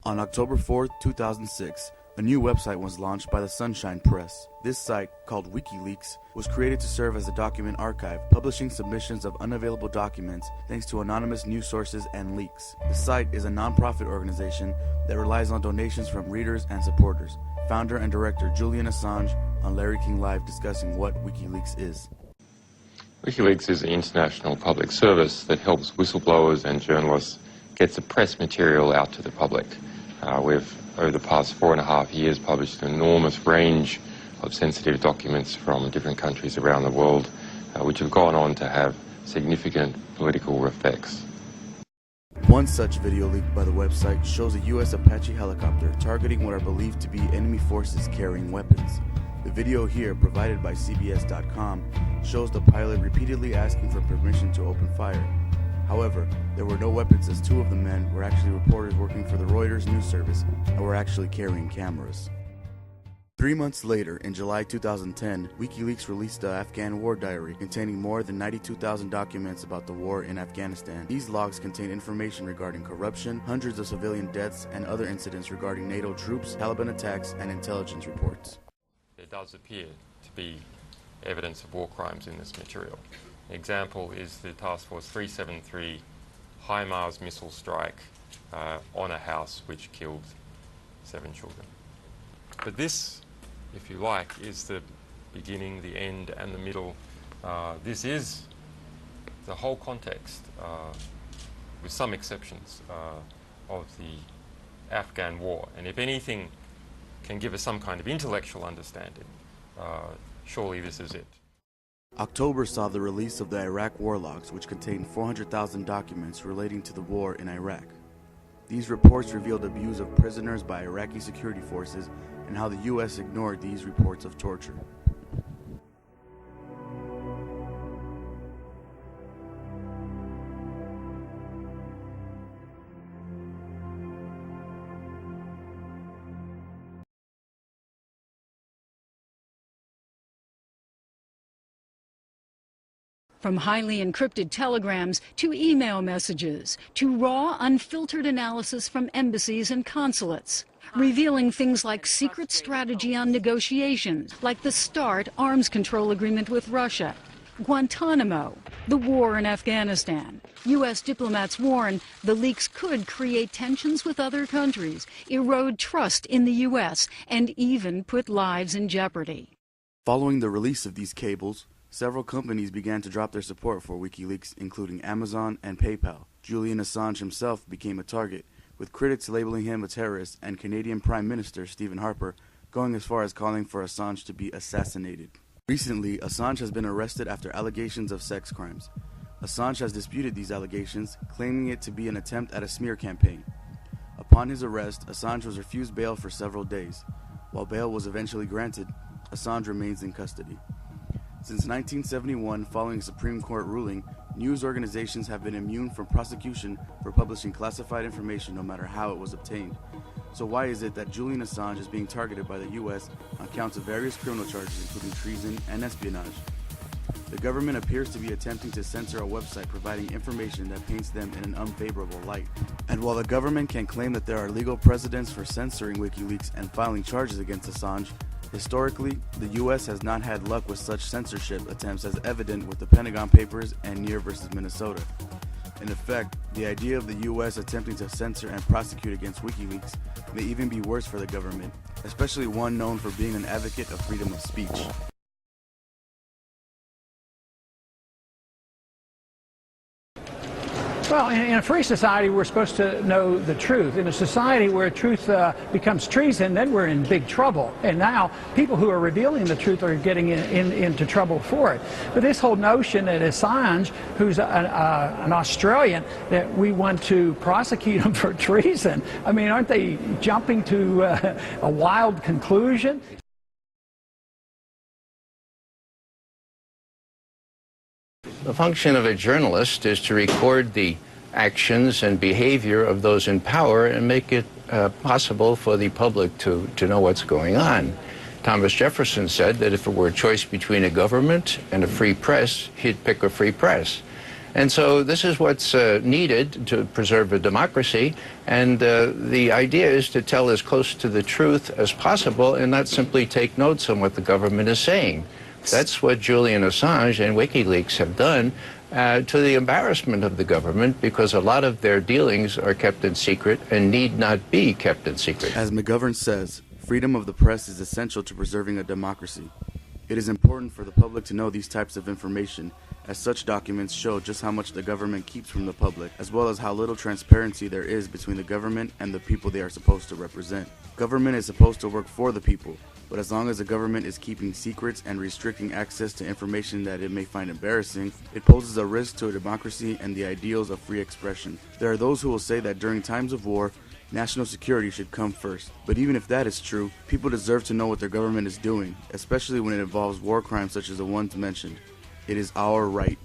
On October 4, 2006, a new website was launched by the Sunshine Press. This site, called WikiLeaks, was created to serve as a document archive, publishing submissions of unavailable documents thanks to anonymous news sources and leaks. The site is a non-profit organization that relies on donations from readers and supporters. Founder and director Julian Assange on Larry King Live discussing what WikiLeaks is. WikiLeaks is an international public service that helps whistleblowers and journalists get the press material out to the public. We've, over the past 4.5 years, published an enormous range of sensitive documents from different countries around the world, which have gone on to have significant political effects. One such video leaked by the website shows a U.S. Apache helicopter targeting what are believed to be enemy forces carrying weapons. The video here, provided by CBS.com, shows the pilot repeatedly asking for permission to open fire. However, there were no weapons as two of the men were actually reporters working for the Reuters news service and were actually carrying cameras. 3 months later, in July 2010, WikiLeaks released the Afghan War Diary containing more than 92,000 documents about the war in Afghanistan. These logs contain information regarding corruption, hundreds of civilian deaths, and other incidents regarding NATO troops, Taliban attacks, and intelligence reports. There does appear to be evidence of war crimes in this material. An example is the Task Force 373 HIMARS missile strike on a house which killed 7 children. But this, if you like, is the beginning, the end, and the middle. This is the whole context, with some exceptions, of the Afghan war. And if anything can give us some kind of intellectual understanding, surely this is it. October saw the release of the Iraq war logs, which contained 400,000 documents relating to the war in Iraq. These reports revealed abuse of prisoners by Iraqi security forces and how the U.S. ignored these reports of torture. From highly encrypted telegrams to email messages to raw, unfiltered analysis from embassies and consulates, revealing things like secret strategy on negotiations, like the START arms control agreement with Russia, Guantanamo, the war in Afghanistan. U.S. diplomats warn the leaks could create tensions with other countries, erode trust in the U.S., and even put lives in jeopardy. Following the release of these cables, several companies began to drop their support for WikiLeaks, including Amazon and PayPal. Julian Assange himself became a target, with critics labeling him a terrorist and Canadian Prime Minister Stephen Harper going as far as calling for Assange to be assassinated. Recently, Assange has been arrested after allegations of sex crimes. Assange has disputed these allegations, claiming it to be an attempt at a smear campaign. Upon his arrest, Assange was refused bail for several days. While bail was eventually granted, Assange remains in custody. Since 1971, following a Supreme Court ruling, news organizations have been immune from prosecution for publishing classified information no matter how it was obtained. So why is it that Julian Assange is being targeted by the U.S. on counts of various criminal charges including treason and espionage? The government appears to be attempting to censor a website providing information that paints them in an unfavorable light. And while the government can claim that there are legal precedents for censoring WikiLeaks and filing charges against Assange, historically, the U.S. has not had luck with such censorship attempts, as evident with the Pentagon Papers and Near versus Minnesota. In effect, the idea of the U.S. attempting to censor and prosecute against WikiLeaks may even be worse for the government, especially one known for being an advocate of freedom of speech. Well, in a free society, we're supposed to know the truth. In a society where truth becomes treason, then we're in big trouble. And now, people who are revealing the truth are getting into trouble for it. But this whole notion that Assange, who's an Australian, that we want to prosecute him for treason, I mean, aren't they jumping to a wild conclusion? The function of a journalist is to record the actions and behavior of those in power and make it possible for the public to know what's going on. Thomas Jefferson said that if it were a choice between a government and a free press, he'd pick a free press. And so this is what's needed to preserve a democracy. And the idea is to tell as close to the truth as possible and not simply take notes on what the government is saying. That's what Julian Assange and WikiLeaks have done, to the embarrassment of the government, because a lot of their dealings are kept in secret and need not be kept in secret. As McGovern says, freedom of the press is essential to preserving a democracy. It is important for the public to know these types of information, as such documents show just how much the government keeps from the public, as well as how little transparency there is between the government and the people they are supposed to represent. Government is supposed to work for the people, but as long as the government is keeping secrets and restricting access to information that it may find embarrassing, it poses a risk to a democracy and the ideals of free expression. There are those who will say that during times of war, national security should come first. But even if that is true, people deserve to know what their government is doing, especially when it involves war crimes such as the ones mentioned. It is our right.